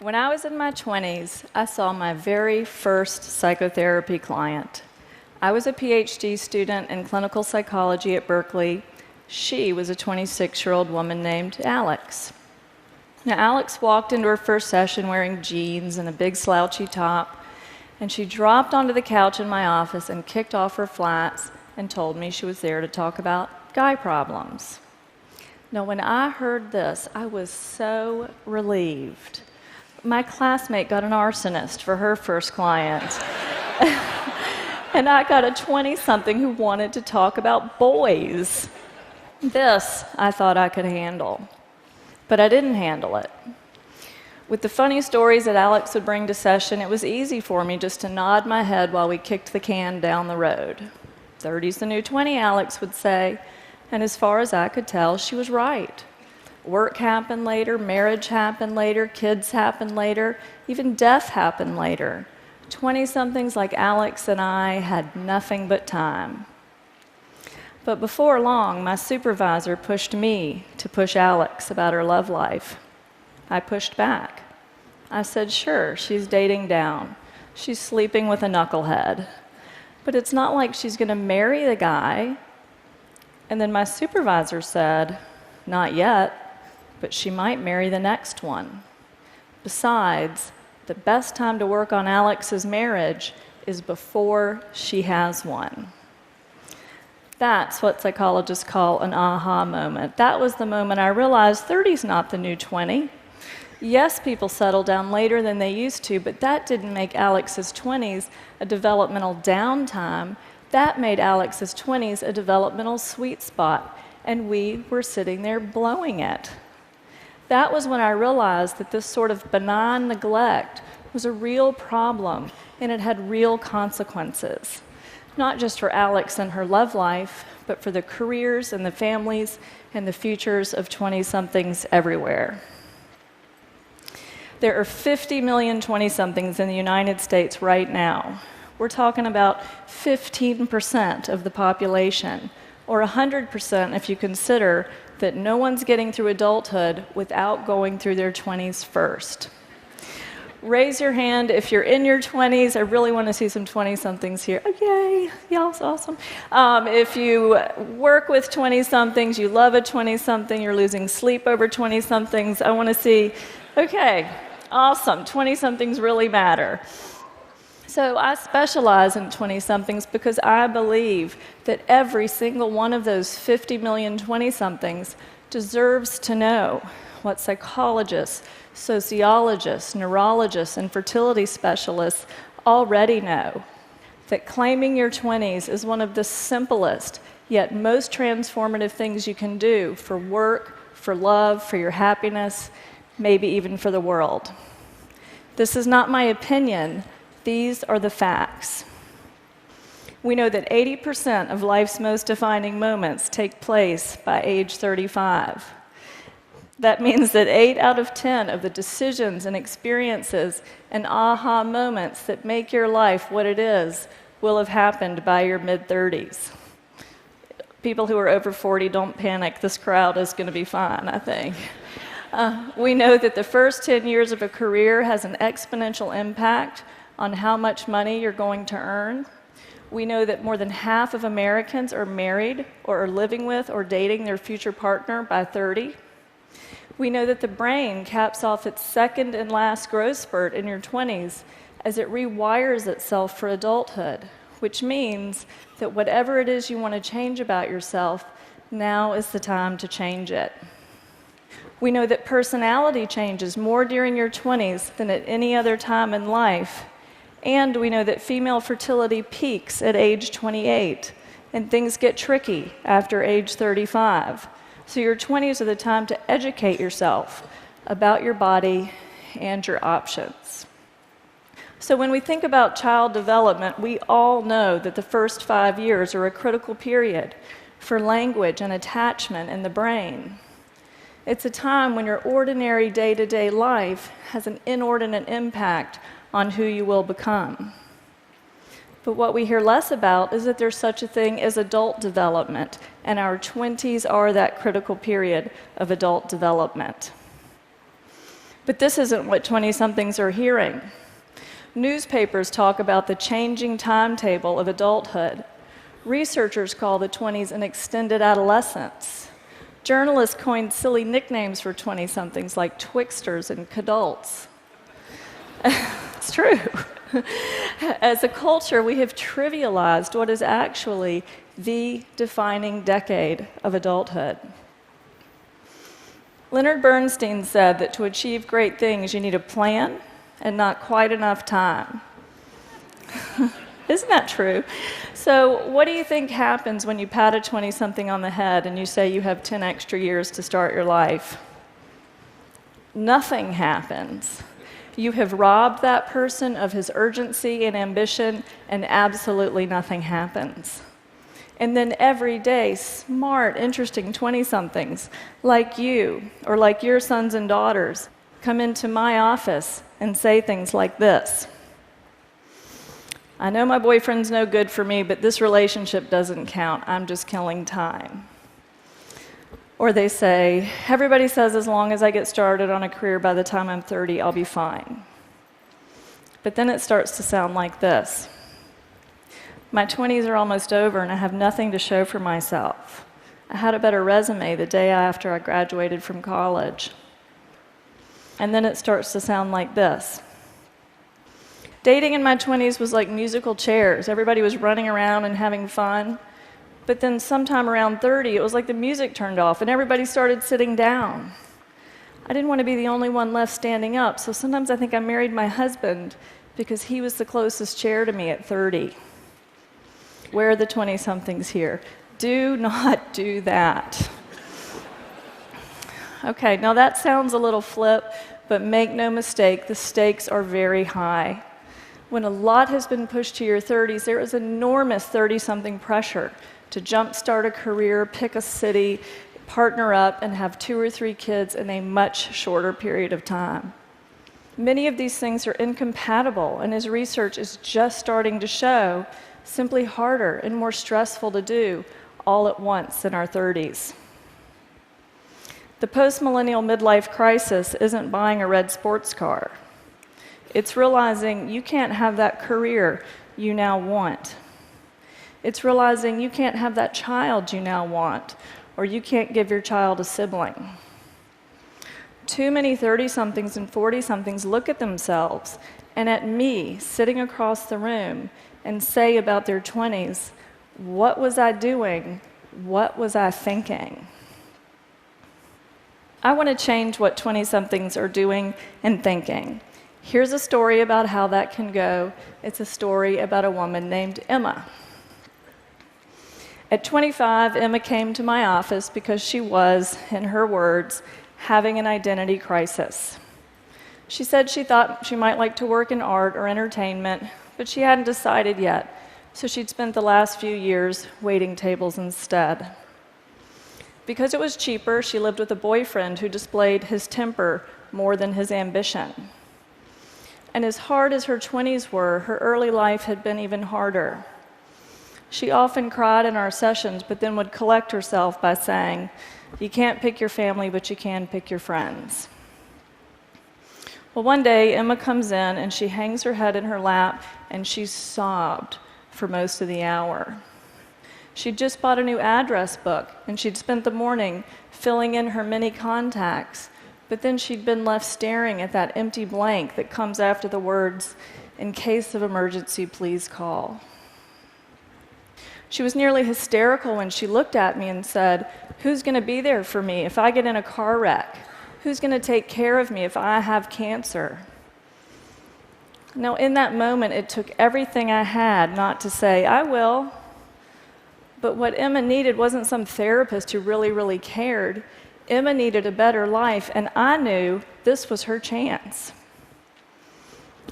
When I was in my 20s, I saw my very first psychotherapy client. I was a PhD student in clinical psychology at Berkeley. She was a 26-year-old woman named Alex. Now, Alex walked into her first session wearing jeans and a big slouchy top, and she dropped onto the couch in my office and kicked off her flats and told me she was there to talk about guy problems. Now, when I heard this, I was so relieved. My classmate got an arsonist for her first client. And I got a 20-something who wanted to talk about boys. This I thought I could handle. But I didn't handle it. With the funny stories that Alex would bring to session, it was easy for me just to nod my head while we kicked the can down the road. 30's the new 20, Alex would say. And as far as I could tell, she was right. Work happened later, marriage happened later, kids happened later, even death happened later. 20-somethings like Alex and I had nothing but time. But before long, my supervisor pushed me to push Alex about her love life. I pushed back. I said, sure, she's dating down. She's sleeping with a knucklehead. But it's not like she's going to marry the guy. And then my supervisor said, not yet. But she might marry the next one. Besides, the best time to work on Alex's marriage is before she has one. That's what psychologists call an aha moment. That was the moment I realized 30's not the new 20. Yes, people settle down later than they used to, but that didn't make Alex's 20s a developmental downtime. That made Alex's 20s a developmental sweet spot, and we were sitting there blowing it. That was when I realized that this sort of benign neglect was a real problem, and it had real consequences. Not just for Alex and her love life, but for the careers and the families and the futures of 20-somethings everywhere. There are 50 million 20-somethings in the United States right now. We're talking about 15% of the population, or 100% if you consider that no one's getting through adulthood without going through their 20s first. Raise your hand if you're in your 20s. I really want to see some 20-somethings here. Oh, yay, y'all's awesome. If you work with 20-somethings, you love a 20-something, you're losing sleep over 20-somethings, I want to see, okay, awesome, 20-somethings really matter. So I specialize in 20-somethings because I believe that every single one of those 50 million 20-somethings deserves to know what psychologists, sociologists, neurologists, and fertility specialists already know, that claiming your 20s is one of the simplest yet most transformative things you can do for work, for love, for your happiness, maybe even for the world. This is not my opinion. These are the facts. We know that 80% of life's most defining moments take place by age 35. That means that 8 out of 10 of the decisions and experiences and aha moments that make your life what it is will have happened by your mid-30s. People who are over 40, don't panic. This crowd is going to be fine, I think. We know that the first 10 years of a career has an exponential impact on how much money you're going to earn. We know that more than half of Americans are married or are living with or dating their future partner by 30. We know that the brain caps off its second and last growth spurt in your 20s as it rewires itself for adulthood, which means that whatever it is you want to change about yourself, now is the time to change it. We know that personality changes more during your 20s than at any other time in life. And we know that female fertility peaks at age 28, and things get tricky after age 35. So your 20s are the time to educate yourself about your body and your options. So when we think about child development, we all know that the first 5 years are a critical period for language and attachment in the brain. It's a time when your ordinary day-to-day life has an inordinate impact on who you will become. But what we hear less about is that there's such a thing as adult development, and our 20s are that critical period of adult development. But this isn't what 20-somethings are hearing. Newspapers talk about the changing timetable of adulthood. Researchers call the 20s an extended adolescence. Journalists coined silly nicknames for 20-somethings like Twixters and Cadults. It's true. As a culture, we have trivialized what is actually the defining decade of adulthood. Leonard Bernstein said that to achieve great things, you need a plan and not quite enough time. Isn't that true? So what do you think happens when you pat a 20-something on the head and you say you have 10 extra years to start your life? Nothing happens. You have robbed that person of his urgency and ambition, and absolutely nothing happens. And then every day, smart, interesting 20-somethings like you or like your sons and daughters come into my office and say things like this. I know my boyfriend's no good for me, but this relationship doesn't count. I'm just killing time. Or they say, everybody says as long as I get started on a career by the time I'm 30, I'll be fine. But then it starts to sound like this. My 20s are almost over and I have nothing to show for myself. I had a better resume the day after I graduated from college. And then it starts to sound like this. Dating in my 20s was like musical chairs. Everybody was running around and having fun. But then sometime around 30, it was like the music turned off and everybody started sitting down. I didn't want to be the only one left standing up, so sometimes I think I married my husband because he was the closest chair to me at 30. Where are the 20-somethings here? Do not do that. Okay, now that sounds a little flip, but make no mistake, the stakes are very high. When a lot has been pushed to your 30s, there is enormous 30-something pressure to jumpstart a career, pick a city, partner up, and have 2 or 3 kids in a much shorter period of time. Many of these things are incompatible, and as research is just starting to show, simply harder and more stressful to do all at once in our 30s. The post-millennial midlife crisis isn't buying a red sports car. It's realizing you can't have that career you now want. It's realizing you can't have that child you now want, or you can't give your child a sibling. Too many 30-somethings and 40-somethings look at themselves and at me sitting across the room and say about their 20s, what was I doing? What was I thinking? I want to change what 20-somethings are doing and thinking. Here's a story about how that can go. It's a story about a woman named Emma. At 25, Emma came to my office because she was, in her words, having an identity crisis. She said she thought she might like to work in art or entertainment, but she hadn't decided yet, so she'd spent the last few years waiting tables instead. Because it was cheaper, she lived with a boyfriend who displayed his temper more than his ambition. And as hard as her 20s were, her early life had been even harder. She often cried in our sessions, but then would collect herself by saying, you can't pick your family, but you can pick your friends. Well, one day, Emma comes in, and she hangs her head in her lap, and she sobbed for most of the hour. She'd just bought a new address book, and she'd spent the morning filling in her many contacts, but then she'd been left staring at that empty blank that comes after the words, in case of emergency, please call. She was nearly hysterical when she looked at me and said, who's going to be there for me if I get in a car wreck? Who's going to take care of me if I have cancer? Now, in that moment, it took everything I had not to say, I will. But what Emma needed wasn't some therapist who really, really cared. Emma needed a better life, and I knew this was her chance.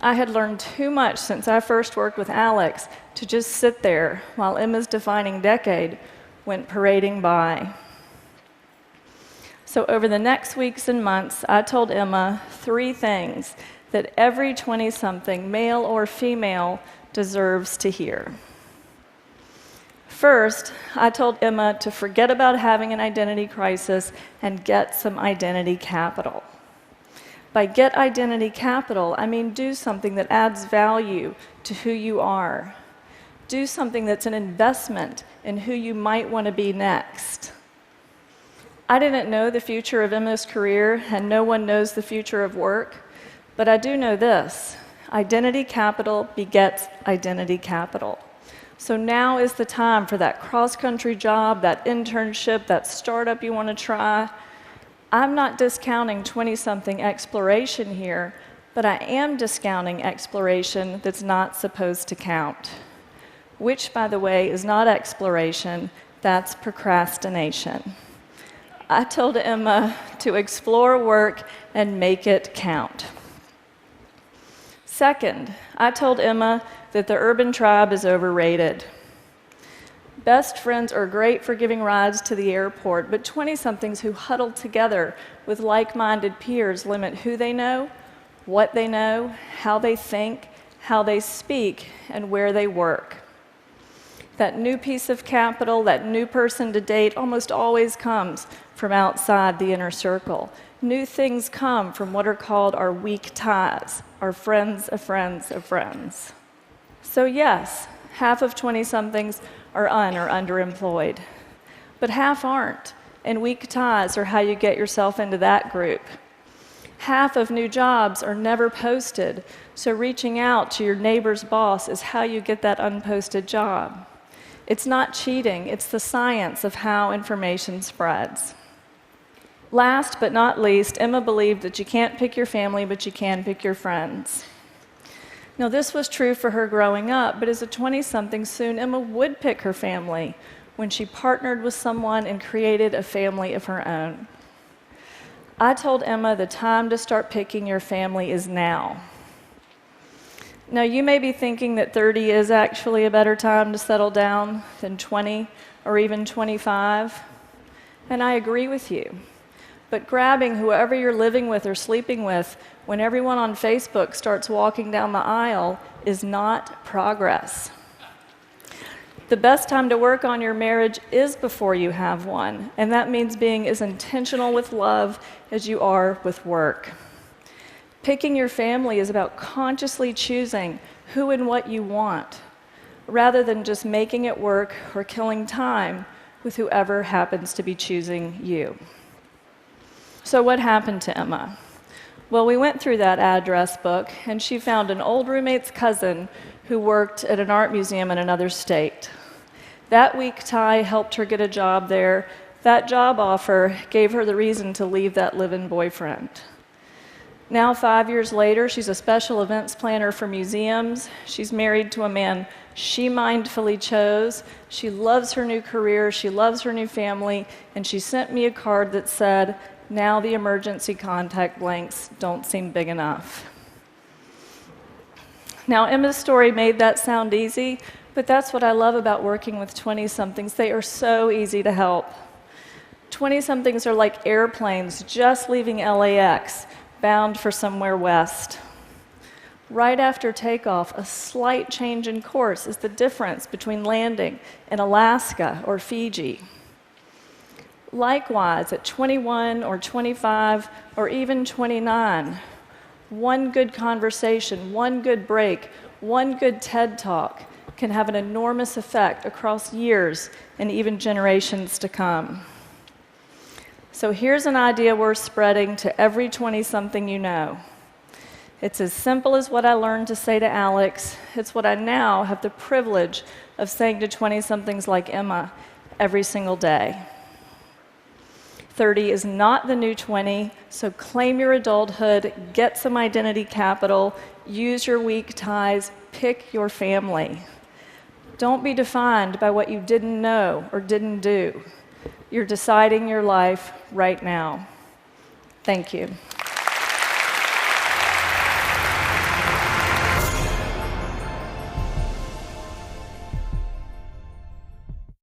I had learned too much since I first worked with Alex to just sit there while Emma's defining decade went parading by. So over the next weeks and months, I told Emma 3 things that every 20-something, male or female, deserves to hear. First, I told Emma to forget about having an identity crisis and get some identity capital. By get identity capital, I mean do something that adds value to who you are. Do something that's an investment in who you might want to be next. I didn't know the future of Emma's career, and no one knows the future of work, but I do know this: identity capital begets identity capital. So now is the time for that cross-country job, that internship, that startup you want to try. I'm not discounting 20-something exploration here, but I am discounting exploration that's not supposed to count. Which, by the way, is not exploration, that's procrastination. I told Emma to explore work and make it count. Second, I told Emma that the urban tribe is overrated. Best friends are great for giving rides to the airport, but 20-somethings who huddle together with like-minded peers limit who they know, what they know, how they think, how they speak, and where they work. That new piece of capital, that new person to date, almost always comes from outside the inner circle. New things come from what are called our weak ties, our friends of friends of friends. So yes, half of 20-somethings are or underemployed, but half aren't, and weak ties are how you get yourself into that group. Half of new jobs are never posted, so reaching out to your neighbor's boss is how you get that unposted job. It's not cheating, it's the science of how information spreads. Last but not least, Emma believed that you can't pick your family, but you can pick your friends. Now, this was true for her growing up, but as a 20-something, soon Emma would pick her family when she partnered with someone and created a family of her own. I told Emma the time to start picking your family is now. Now, you may be thinking that 30 is actually a better time to settle down than 20 or even 25, and I agree with you. But grabbing whoever you're living with or sleeping with when everyone on Facebook starts walking down the aisle is not progress. The best time to work on your marriage is before you have one, and that means being as intentional with love as you are with work. Picking your family is about consciously choosing who and what you want, rather than just making it work or killing time with whoever happens to be choosing you. So what happened to Emma? Well, we went through that address book, and she found an old roommate's cousin who worked at an art museum in another state. That weak tie helped her get a job there. That job offer gave her the reason to leave that live-in boyfriend. Now, 5 years later, she's a special events planner for museums. She's married to a man she mindfully chose. She loves her new career. She loves her new family. And she sent me a card that said, "Now the emergency contact blanks don't seem big enough." Now, Emma's story made that sound easy, but that's what I love about working with 20-somethings. They are so easy to help. 20-somethings are like airplanes just leaving LAX, bound for somewhere west. Right after takeoff, a slight change in course is the difference between landing in Alaska or Fiji. Likewise, at 21 or 25 or even 29, one good conversation, one good break, one good TED Talk can have an enormous effect across years and even generations to come. So here's an idea worth spreading to every 20-something you know. It's as simple as what I learned to say to Alex. It's what I now have the privilege of saying to 20-somethings like Emma every single day. 30 is not the new 20, so claim your adulthood, get some identity capital, use your weak ties, pick your family. Don't be defined by what you didn't know or didn't do. You're deciding your life right now. Thank you.